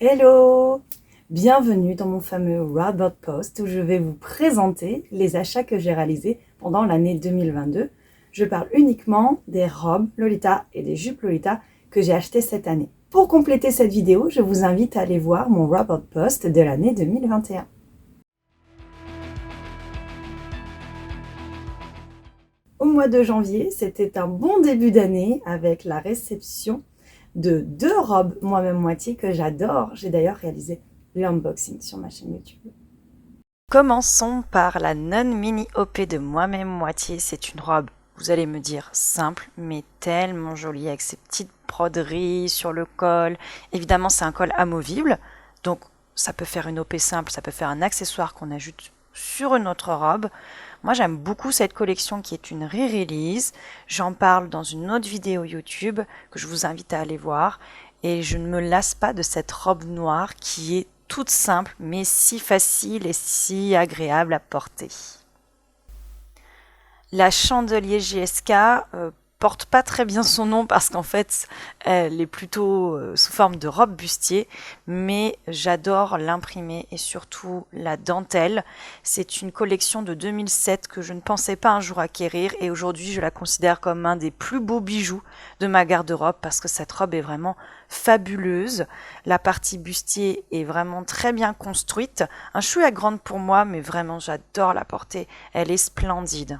Hello! Bienvenue dans mon fameux Robot Post où je vais vous présenter les achats que j'ai réalisés pendant l'année 2022. Je parle uniquement des robes Lolita et des jupes Lolita que j'ai achetées cette année. Pour compléter cette vidéo, je vous invite à aller voir mon Robot Post de l'année 2021. Au mois de janvier, c'était un bon début d'année avec la réception de 2 robes moi-même moitié que j'adore. J'ai d'ailleurs réalisé l'unboxing sur ma chaîne YouTube. Commençons par la Non Mini OP de moi-même moitié. C'est une robe, vous allez me dire, simple, mais tellement jolie avec ses petites broderies sur le col. Évidemment, c'est un col amovible, donc ça peut faire une OP simple, ça peut faire un accessoire qu'on ajoute sur une autre robe. Moi, j'aime beaucoup cette collection qui est une re-release. J'en parle dans une autre vidéo YouTube que je vous invite à aller voir. Et je ne me lasse pas de cette robe noire qui est toute simple, mais si facile et si agréable à porter. La Chandelier GSK porte pas très bien son nom parce qu'en fait, elle est plutôt sous forme de robe bustier, mais j'adore l'imprimé et surtout la dentelle. C'est une collection de 2007 que je ne pensais pas un jour acquérir et aujourd'hui, je la considère comme un des plus beaux bijoux de ma garde-robe parce que cette robe est vraiment fabuleuse. La partie bustier est vraiment très bien construite. Un chouïa grande pour moi, mais vraiment, j'adore la porter. Elle est splendide.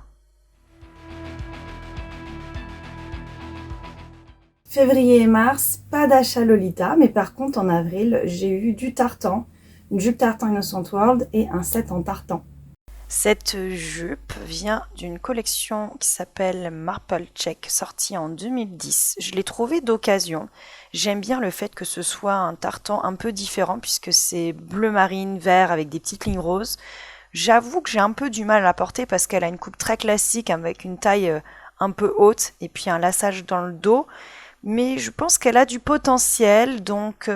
Février et mars, pas d'achat Lolita, mais par contre en avril, j'ai eu du tartan, une jupe tartan Innocent World et un set en tartan. Cette jupe vient d'une collection qui s'appelle Marple Check, sortie en 2010. Je l'ai trouvée d'occasion. J'aime bien le fait que ce soit un tartan un peu différent puisque c'est bleu marine, vert avec des petites lignes roses. J'avoue que j'ai un peu du mal à la porter parce qu'elle a une coupe très classique avec une taille un peu haute et puis un laçage dans le dos. Mais je pense qu'elle a du potentiel, donc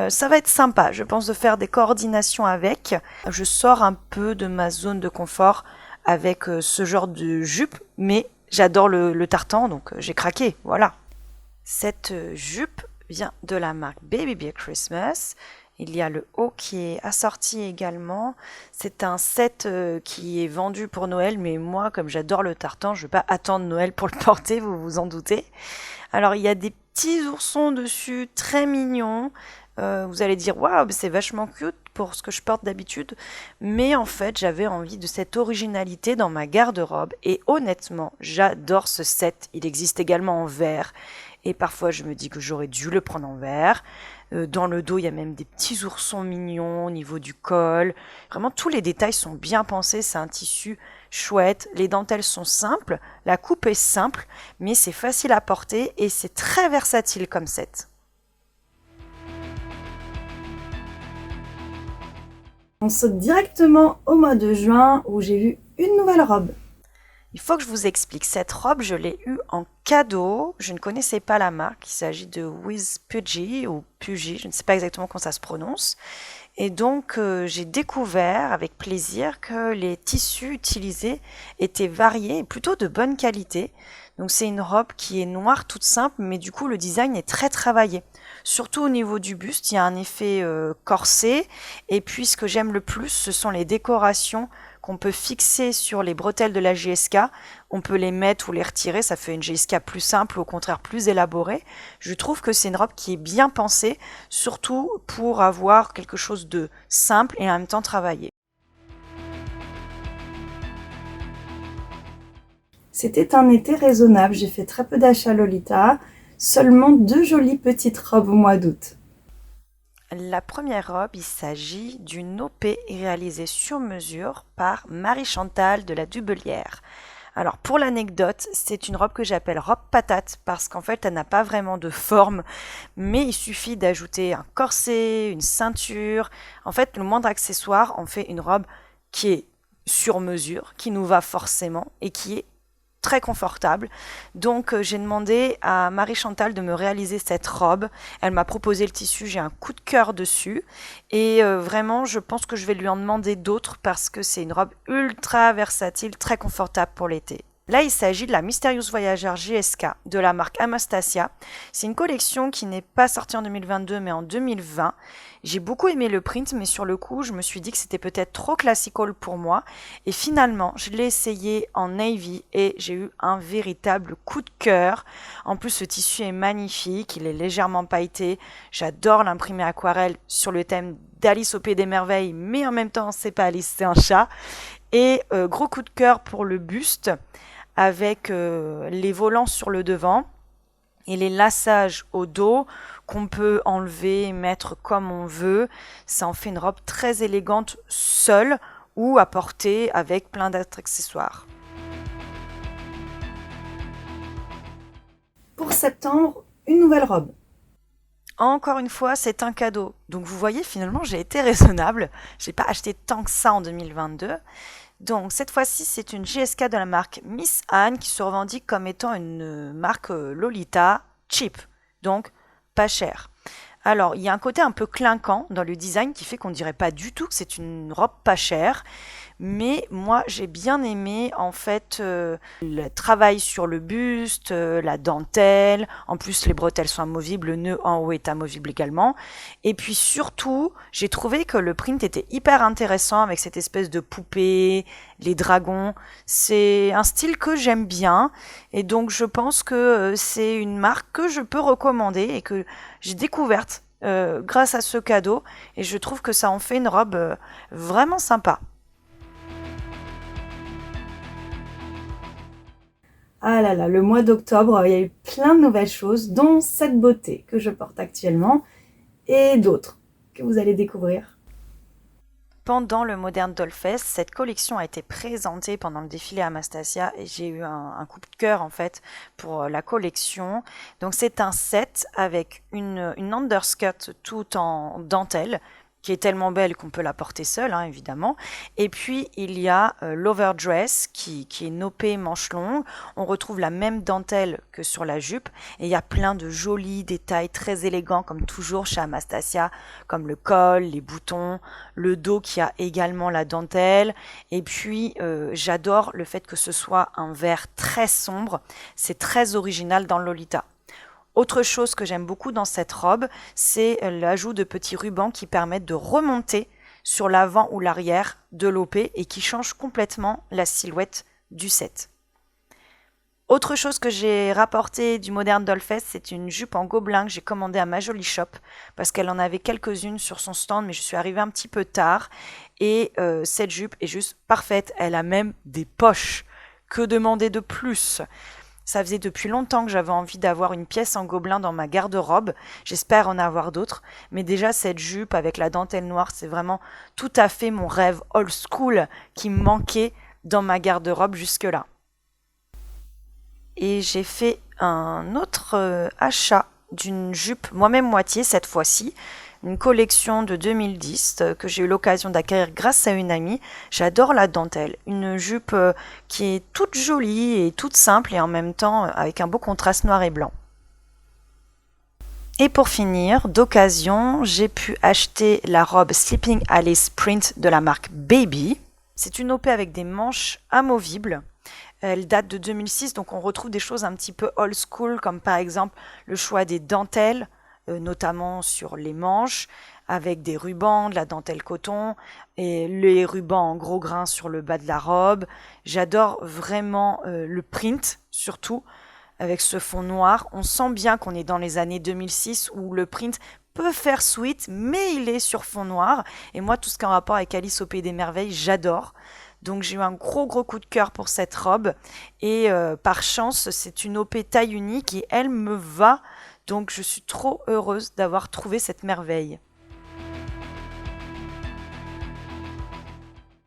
ça va être sympa. Je pense de faire des coordinations avec. Je sors un peu de ma zone de confort avec ce genre de jupe, mais j'adore le tartan, donc j'ai craqué, voilà. Cette jupe vient de la marque Baby Bear Christmas. Il y a le haut qui est assorti également. C'est un set qui est vendu pour Noël, mais moi, comme j'adore le tartan, je ne vais pas attendre Noël pour le porter, vous vous en doutez. Alors, il y a des petits oursons dessus, très mignons. Vous allez dire, waouh, c'est vachement cute pour ce que je porte d'habitude. Mais en fait, j'avais envie de cette originalité dans ma garde-robe. Et honnêtement, j'adore ce set. Il existe également en vert. Et parfois, je me dis que j'aurais dû le prendre en vert. Dans le dos, il y a même des petits oursons mignons au niveau du col. Vraiment, tous les détails sont bien pensés. C'est un tissu chouette. Les dentelles sont simples. La coupe est simple, mais c'est facile à porter et c'est très versatile comme set. On saute directement au mois de juin où j'ai eu une nouvelle robe. Il faut que je vous explique. Cette robe, je l'ai eue en cadeau. Je ne connaissais pas la marque. Il s'agit de Wiz Pudgy ou Pudgy. Je ne sais pas exactement comment ça se prononce. Et donc, j'ai découvert avec plaisir que les tissus utilisés étaient variés et plutôt de bonne qualité. Donc, c'est une robe qui est noire toute simple, mais du coup, le design est très travaillé. Surtout au niveau du buste, il y a un effet corset. Et puis, ce que j'aime le plus, ce sont les décorations qu'on peut fixer sur les bretelles de la GSK. On peut les mettre ou les retirer, ça fait une GSK plus simple, au contraire plus élaborée. Je trouve que c'est une robe qui est bien pensée, surtout pour avoir quelque chose de simple et en même temps travaillé. C'était un été raisonnable, j'ai fait très peu d'achats Lolita, seulement 2 jolies petites robes au mois d'août. La première robe, il s'agit d'une OP réalisée sur mesure par Marie-Chantal de la Dubelière. Alors pour l'anecdote, c'est une robe que j'appelle robe patate parce qu'en fait elle n'a pas vraiment de forme, mais il suffit d'ajouter un corset, une ceinture. En fait, le moindre accessoire en fait une robe qui est sur mesure, qui nous va forcément et qui est très confortable. Donc j'ai demandé à Marie-Chantal de me réaliser cette robe. Elle m'a proposé le tissu, j'ai un coup de cœur dessus. Et vraiment, je pense que je vais lui en demander d'autres parce que c'est une robe ultra versatile, très confortable pour l'été. Là, il s'agit de la Mysterious Voyager GSK de la marque Anastasia. C'est une collection qui n'est pas sortie en 2022 mais en 2020. J'ai beaucoup aimé le print, mais sur le coup, je me suis dit que c'était peut-être trop classical pour moi. Et finalement, je l'ai essayé en navy et j'ai eu un véritable coup de cœur. En plus, ce tissu est magnifique, il est légèrement pailleté. J'adore l'imprimer aquarelle sur le thème d'Alice au Pays des Merveilles, mais en même temps, c'est pas Alice, c'est un chat. Et gros coup de cœur pour le buste avec les volants sur le devant et les lassages au dos qu'on peut enlever et mettre comme on veut. Ça en fait une robe très élégante seule ou à porter avec plein d'accessoires. Pour septembre, une nouvelle robe. Encore une fois, c'est un cadeau. Donc vous voyez, finalement, j'ai été raisonnable. J'ai pas acheté tant que ça en 2022. Donc cette fois-ci, c'est une GSK de la marque Miss Anne qui se revendique comme étant une marque Lolita cheap, donc pas cher. Alors, il y a un côté un peu clinquant dans le design qui fait qu'on dirait pas du tout que c'est une robe pas chère. Mais moi, j'ai bien aimé en fait le travail sur le buste, la dentelle. En plus, les bretelles sont amovibles, le nœud en haut est amovible également. Et puis surtout, j'ai trouvé que le print était hyper intéressant avec cette espèce de poupée, les dragons. C'est un style que j'aime bien et donc je pense que c'est une marque que je peux recommander et que j'ai découverte grâce à ce cadeau et je trouve que ça en fait une robe vraiment sympa. Ah là là, le mois d'octobre, il y a eu plein de nouvelles choses, dont cette beauté que je porte actuellement et d'autres que vous allez découvrir. Pendant le Modern Doll Fest, cette collection a été présentée pendant le défilé Anastasia et j'ai eu un coup de cœur en fait pour la collection. Donc c'est un set avec une underskirt tout en dentelle qui est tellement belle qu'on peut la porter seule, hein, évidemment. Et puis, il y a l'overdress qui est nopé manche longue. On retrouve la même dentelle que sur la jupe. Et il y a plein de jolis détails très élégants, comme toujours chez Anastasia, comme le col, les boutons, le dos qui a également la dentelle. Et puis, j'adore le fait que ce soit un vert très sombre. C'est très original dans Lolita. Autre chose que j'aime beaucoup dans cette robe, c'est l'ajout de petits rubans qui permettent de remonter sur l'avant ou l'arrière de l'OP et qui changent complètement la silhouette du set. Autre chose que j'ai rapporté du Modern Doll Fest, c'est une jupe en gobelin que j'ai commandée à ma jolie shop parce qu'elle en avait quelques-unes sur son stand, mais je suis arrivée un petit peu tard et cette jupe est juste parfaite. Elle a même des poches. Que demander de plus ? Ça faisait depuis longtemps que j'avais envie d'avoir une pièce en gobelin dans ma garde-robe. J'espère en avoir d'autres. Mais déjà, cette jupe avec la dentelle noire, c'est vraiment tout à fait mon rêve old school qui me manquait dans ma garde-robe jusque-là. Et j'ai fait un autre achat d'une jupe moi-même moitié cette fois-ci. Une collection de 2010 que j'ai eu l'occasion d'acquérir grâce à une amie. J'adore la dentelle. Une jupe qui est toute jolie et toute simple et en même temps avec un beau contraste noir et blanc. Et pour finir, d'occasion, j'ai pu acheter la robe Sleeping Alice Print de la marque Baby. C'est une OP avec des manches amovibles. Elle date de 2006, donc on retrouve des choses un petit peu old school, comme par exemple le choix des dentelles, notamment sur les manches, avec des rubans, de la dentelle coton, et les rubans en gros grains sur le bas de la robe. J'adore vraiment le print, surtout, avec ce fond noir. On sent bien qu'on est dans les années 2006, où le print peut faire sweet, mais il est sur fond noir. Et moi, tout ce qui est en rapport avec Alice au Pays des Merveilles, j'adore. Donc j'ai eu un gros coup de cœur pour cette robe. Et par chance, c'est une OP taille unique et elle me va. Donc je suis trop heureuse d'avoir trouvé cette merveille.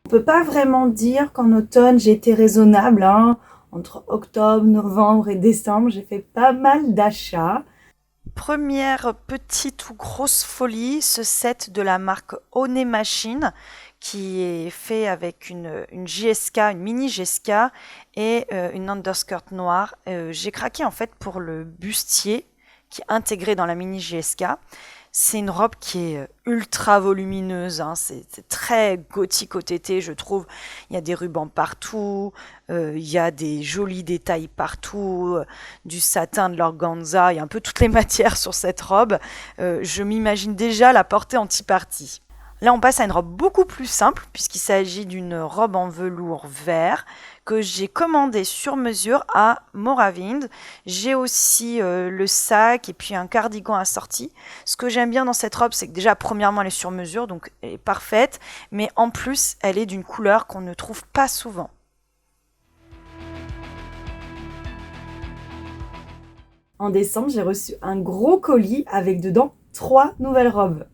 On peut pas vraiment dire qu'en automne j'ai été raisonnable, hein. Entre octobre, novembre et décembre, j'ai fait pas mal d'achats. Première petite ou grosse folie, ce set de la marque One Machine qui est fait avec une GSK, une mini GSK et une underskirt noire. J'ai craqué en fait pour le bustier qui est intégré dans la mini GSK. C'est une robe qui est ultra volumineuse, hein. C'est très gothique au tété, je trouve. Il y a des rubans partout, il y a des jolis détails partout, du satin, de l'organza, il y a un peu toutes les matières sur cette robe. Je m'imagine déjà la porter en tea party. Là, on passe à une robe beaucoup plus simple, puisqu'il s'agit d'une robe en velours vert que j'ai commandée sur mesure à Moravind. J'ai aussi le sac et puis un cardigan assorti. Ce que j'aime bien dans cette robe, c'est que déjà, premièrement, elle est sur mesure, donc elle est parfaite, mais en plus, elle est d'une couleur qu'on ne trouve pas souvent. En décembre, j'ai reçu un gros colis avec dedans 3 nouvelles robes.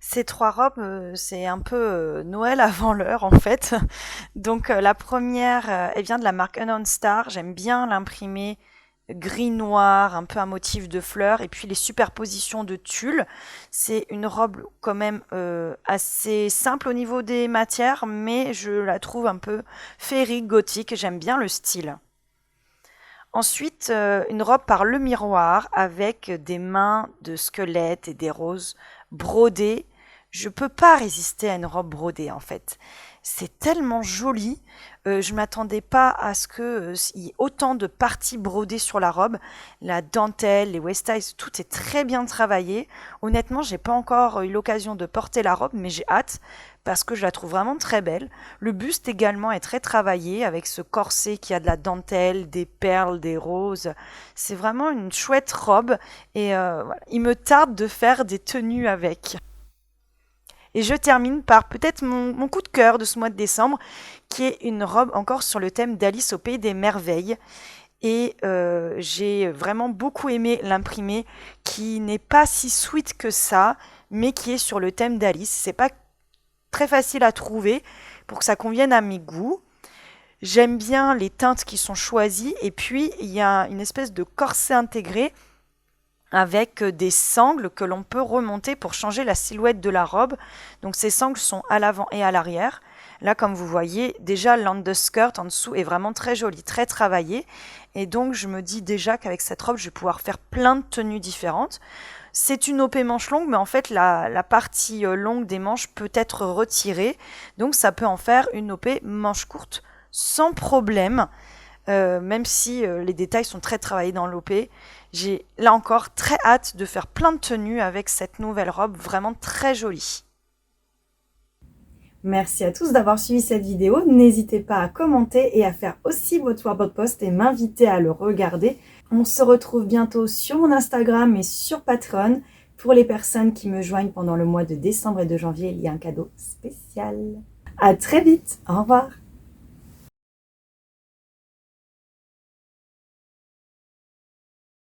Ces 3 robes, c'est un peu Noël avant l'heure en fait. Donc la première, elle vient de la marque Unknown Star. J'aime bien l'imprimer gris-noir, un peu un motif de fleurs, et puis les superpositions de tulle. C'est une robe quand même assez simple au niveau des matières, mais je la trouve un peu féerique, gothique. J'aime bien le style. Ensuite, une robe par Le Miroir avec des mains de squelette et des roses brodées. Je peux pas résister à une robe brodée en fait. C'est tellement joli. Je m'attendais pas à ce que il y ait autant de parties brodées sur la robe. La dentelle, les waist ties, tout est très bien travaillé. Honnêtement, j'ai pas encore eu l'occasion de porter la robe, mais j'ai hâte parce que je la trouve vraiment très belle. Le buste également est très travaillé avec ce corset qui a de la dentelle, des perles, des roses. C'est vraiment une chouette robe et voilà. Il me tarde de faire des tenues avec. Et je termine par peut-être mon coup de cœur de ce mois de décembre, qui est une robe encore sur le thème d'Alice au Pays des Merveilles. Et j'ai vraiment beaucoup aimé l'imprimer, qui n'est pas si sweet que ça, mais qui est sur le thème d'Alice. C'est pas très facile à trouver pour que ça convienne à mes goûts. J'aime bien les teintes qui sont choisies, et puis il y a une espèce de corset intégré avec des sangles que l'on peut remonter pour changer la silhouette de la robe. Donc ces sangles sont à l'avant et à l'arrière. Là, comme vous voyez, déjà l'underskirt en dessous est vraiment très joli, très travaillé. Et donc je me dis déjà qu'avec cette robe, je vais pouvoir faire plein de tenues différentes. C'est une OP manche longue, mais en fait la partie longue des manches peut être retirée. Donc ça peut en faire une OP manche courte sans problème. Même si les détails sont très travaillés dans l'OP. J'ai là encore très hâte de faire plein de tenues avec cette nouvelle robe vraiment très jolie. Merci à tous d'avoir suivi cette vidéo. N'hésitez pas à commenter et à faire aussi votre Warbot Post et m'inviter à le regarder. On se retrouve bientôt sur mon Instagram et sur Patreon. Pour les personnes qui me joignent pendant le mois de décembre et de janvier, il y a un cadeau spécial. À très vite. Au revoir.